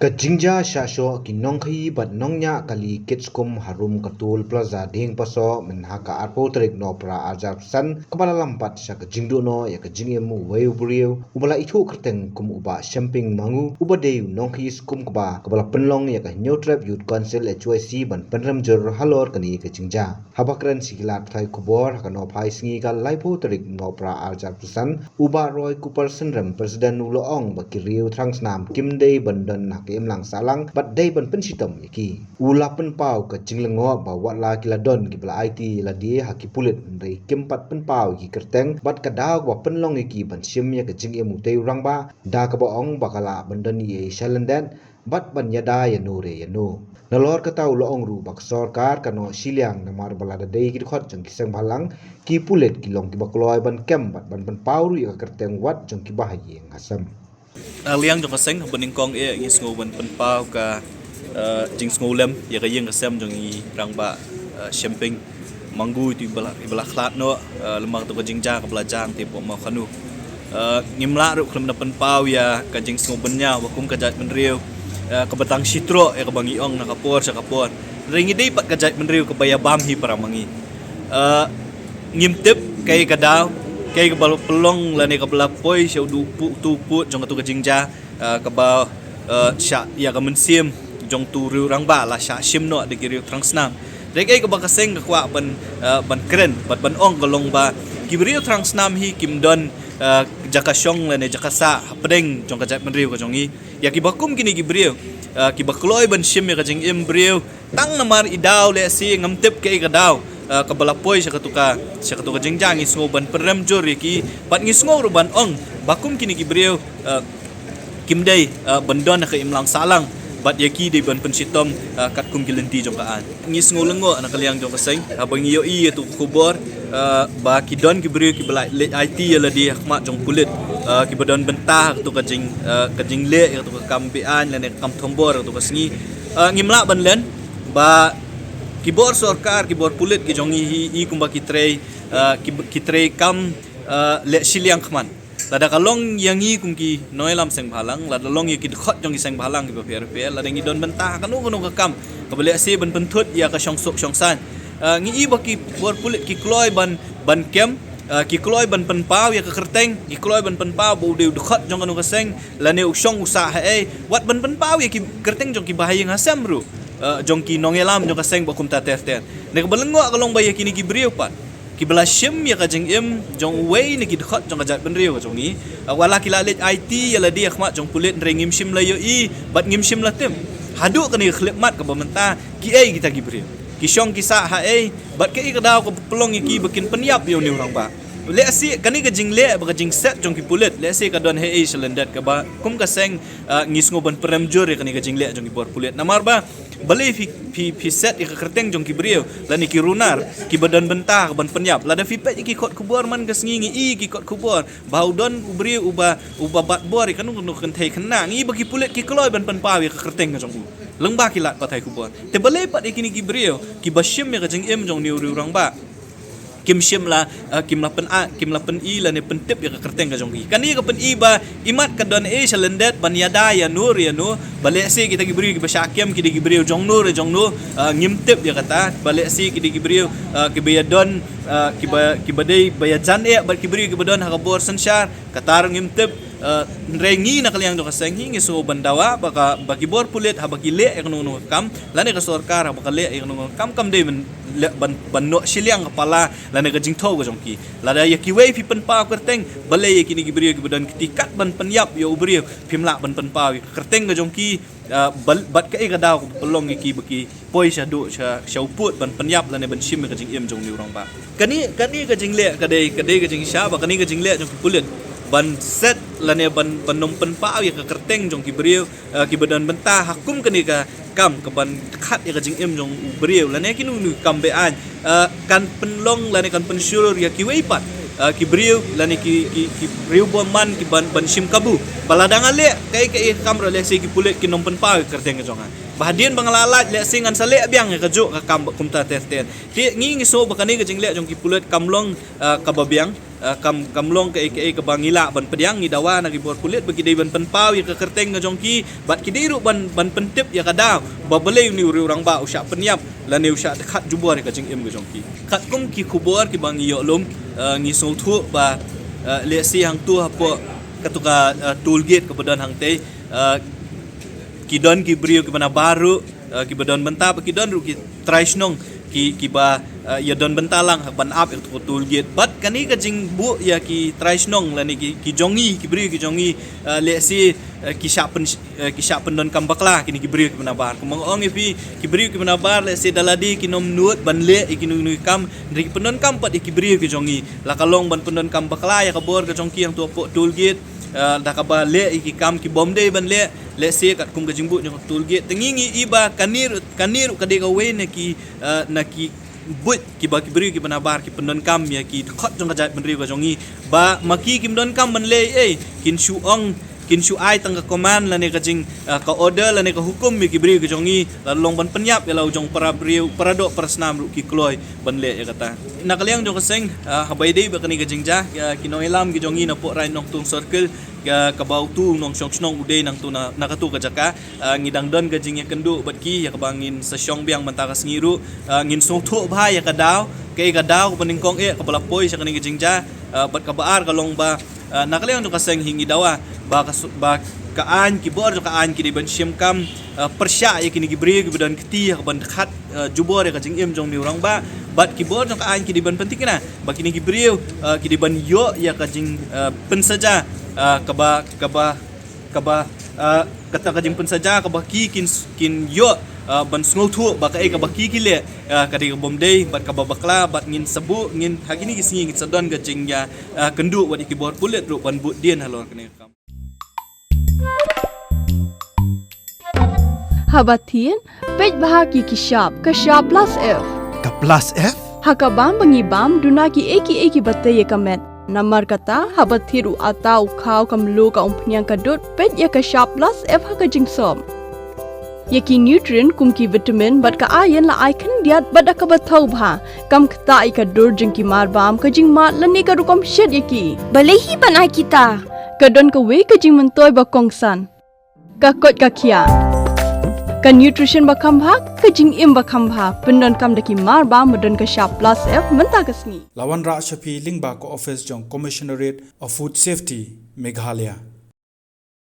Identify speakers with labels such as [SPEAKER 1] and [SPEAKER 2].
[SPEAKER 1] Kajingja Shasho Kinonghi but Nongnya Kali Kitskum Harum Katul Plaza Ding Paso Menhaka Arpotrik no pra Ajarsan Kepala Lampat Sya Kajingdo no ya Kajingemu Wayubrio Ubala Itu Kerteng Kum Uba Shamping Mangu Uba Deyu Nonghi Skum Keba Kepala Penlong ya Kanyotrap Youth Council HYC Ban Penramjur Halor Kani Kajingja Habakren Sikilat Thai Kubor Hakano Pai Singi Kal Laipotrik no pra Ajarsan Uba Roy Cooper Sendram Presiden Uloong Bakiriu Trangsnam Kimdei Bandan Im lang salang bat day ban pensitam yaki ula penpau ke jinglengo bawa la kiladon ki bala IT la dia haki pulit ndai kempat penpau ki kerteng bat kada wa penlong yaki ban sim ya ke jing emu tei urang ba da ka baong bakala bandan ye shalandan bat ban yada ya nure ya no nalor kata ulo ong ru bak sarkar kano siliang namar balada day ki khot jang kisang balang ki pulit ki long ki bakloi ban kem bat ban penpau ru ya kerteng wat jang ki bahaye ngasam
[SPEAKER 2] liang jong kaseng bening kong ngis ngoban penpau ka jing ngolem ya ka yeng kasem jong i rangba champing manggu tu ibala khlat no lemang tu ka jingja ka belajang ti pom khanu ngimla ru klem na penpau ya ka jing ngobenya wakum ka jat menriu ka batang sitro ya ka bangi ong na kapor sa kapor ringi dei pat ka jat menriu ka bayabam hi para mangi ngimtip kai ka daw kay kabalo pelong lani kabala poi siya tupu jong tu kajingja kabal sya ya kamensim jong tu riu rang ba la sya sim no de riu trangsnam de kay kabal kaseng kwa ban kren ban ong kalong ba kibriu trangsnam hi kimdon jakasyong lani jakasa pedeng jong kajat menriu ka jongi ya kibakum kini kibriu kibakloi ban sim ya kajing imbriu tang namar idaw le si ngamtip kay kadaw kabalapoy sa katuka jingjang isngo ban peremjor ki pat ngisngo ruban ong bakum kini gibreu kimdai bandon ka imlang salang bat yaki de ban pensitom kat kum kilenti jong kaan ngisngo lengo anak kaliang jong kaseng abang yo i tu kubor ba kidon gibreu ki balai IT la di hakmat jong kulit ki badon bentah tu kajing le tu kampian lan kam thombor tu kasngi ngimla ban len ba kibor sarkar kibor pulit ki jongi hi kumba kitrei kam le siliang khman lada kalong yang hi kum ki noilam seng bhalang lada long ye ki khot jongi seng bhalang ki per lada ngi don bentah kanu ka kam kabale se ban penthut ya ka syongsok syongsan ngi i baki bor pulit ki kloi ban kem ki kloi ban penpau ya ka kerteng ki kloi ban penpau bu de khot jong kanu ka seng lane usyong usaha wat ban penpau ya ki kerteng jong ki bahaya ngasam ru jong ki nongelam jong kaseng bakum ta ter ne kabalengo kalong baya kini ki briu pat ki bala shim ya ka jeng im jong wei ne ki khot jong kajat benriu ka jongi wala ki lalit IT ya la dia khmat jong pulit rengim shim la yo i bat ngim shim la tem hadu ka ni khlemat ka bamenta ki kita ki briu ki syong ki sa ha bat ke ka daw ka pelong ki bakin penyap yo ni orang ba le si kani ka jing le ba ka jing set jong ki pulit le si ka don he selendat ka ba kum ka seng ngisngo ban peremjor ya kani ka jing le jong ki bor pulit namar ba beli fi set ya kerteng jong ki brio lani ki runar ki badan bentah ban penyap lada fi pet ki kot kubor man ka sngingi i ki kot kubor baudon ubrio uba bat bor kan nu kan thei khna ngi bagi pulit ki kloi ban penpawi ka kerteng jong u lengba ki lat patai kubor te beli pat ikini ki brio ki bashim ya ka jeng em jong niu riu rang ba kim shim la kim la pen i la ne pentip ya ka kerteng ka jong kan i ka pen i ba imat ka don shalendet ban yada ya nur balik si kita gibri ki basyakem ki gibri jong nur ngimtip ya kata balik si ki gibri ki bayadon ki badai bayajan bat gibri ki badon hakabor sensyar katar ngimtip rengi nak liang do kaseng hingi so bandawa bagi bor pulit habaki le ek nu kam lane ka sarkar habaka le ek nu kam de ban no siliang kepala lane ka jingtho ka jongki lada ya ki wei pi penpa kerteng balai ki ni gibri ki badan tikat ban penyap yo ubri pimla ban penpa kerteng ka jongki bat ka ka daw pelong ki baki poi sha do sha uput ban penyap lane ban sim ka jing em jong ni orang ba kani ka jing le ka dei ka jing sha ba kani ka jing le jong pulit ban set lane ban nom penpau ya ka kerteng jong ki beriu ki badan bentah hakum kani ka kam ka ban khat ya ka jing em jong beriu lane ki nu kam be an kan penlong lane kan pensyur ya ki weipat ki beriu lane ki riu man ki ban sim kabu baladang ale kai kam ro le se ki pulit ki nom penpau kerteng ka jongan bahadian bangalalat le singan sale biang ka jo ka kam kumta ter ti ngi so bakani ka jing le jong ki pulit kamlong ka babiang kam long ke bangila ban pediang ni dawa na gibor kulit bagi dei ban penpau ya ke kerteng ngajongki bat kidiru ban pentip ya kadau babelei ni orang ba usyak penyap la ne usyak dekat jubor ka jing im ngajongki kat kum ki kubor ki bang yo lum ngi so thu ba le si hang tu hapo katuka tool gate kebedan hang te kidon ki brio ki mana baru ki bedon benta ki don ru ki traisnong ki ba ya don bentalang hak ban up itu tool gate bat kani ka jing bu ya ki traisnong la ni ki jongi ki brio ki jongi le si ki syapen don kambakla kini ki brio ki mana bar kumang ong ipi ki brio ki mana bar le si daladi ki nom nuot ban le ki nu kam ri ki pendon kam pat ki brio ki jongi la kalong ban pendon kambakla ya ka bor ka jongki yang tu tool gate dah kaba le iki kam ki bom dei ban le se kat kum ka jingbu jong tool gate tengingi iba kanir kade ka we na ki but ki ba ki beri ki banabar ki pendon kam ya ki khot jong ka jat benri ka jongi ba maki ki pendon kam ban le kin shu ai tang ka command la ne ka jing ka order la ne ka hukum mi ki beri ka jongi la long ban penyap ya la jong para beriu para dok persnam ru ki kloi ban le ya kata nakaliang jong ka seng habai dei ba kani ka jingja ki no elam ki jongi na po rai nong tung circle ka bau tu nong syong snong udei nang tu na nakatu ka jaka ngidang don ka jing ya kendu bat ki ya ka bangin sa syong biang mantaka sengiru ngin song thu bha ya ka daw ke ka daw ka paningkong ka balapoi sa kani ka jingja bat ka baar ka long ba nakaliang jong ka seng hingi dawa ba kaan ki bor ka an ki ban shim kam persya ya kini gibri ki badan keti ka ban khat jubor ya ka jing im jong ni orang ba bat ki bor ka an ki ban penting na ba kini gibri ki ban yo ya ka jing pen saja kaba kata ka jing pen saja ka ba ki kin yo ban sngo thu ba ka ka ba ki le ka di bom dei bat ka ba bakla bat ngin sabu ngin hagini ki singi sadon ka jing ya kendu wat ki bor pulet ru ban bu dien halor kene kam
[SPEAKER 3] Habatin, pej bahagi ki shop plus F.
[SPEAKER 4] Ka plus F?
[SPEAKER 3] Hakabam bangibam duna ki eki batte ye kamet. Namar kata habathiru atau khau kamlu ka umpnyang kadut pej ya ka shop plus F haka jingsom. Yaki nutrient kum ki vitamin bat ka iron la icon diat bat ka bathau bha kam khta ka dur jing ki mar bam ka jing mat lani ka rukom shed yaki.
[SPEAKER 5] Balehi banai kita.
[SPEAKER 3] Kadon ka we ka jing mentoy ba kongsan. Ka kot ka kia. Ka nutrition ba khambha ka jing im ba khambha pendon kam daki mar ba modon ka shop plus F menta ka sngi.
[SPEAKER 4] Lawan Ra Shafi Lingba ko office jong Commissionerate of Food Safety Meghalaya.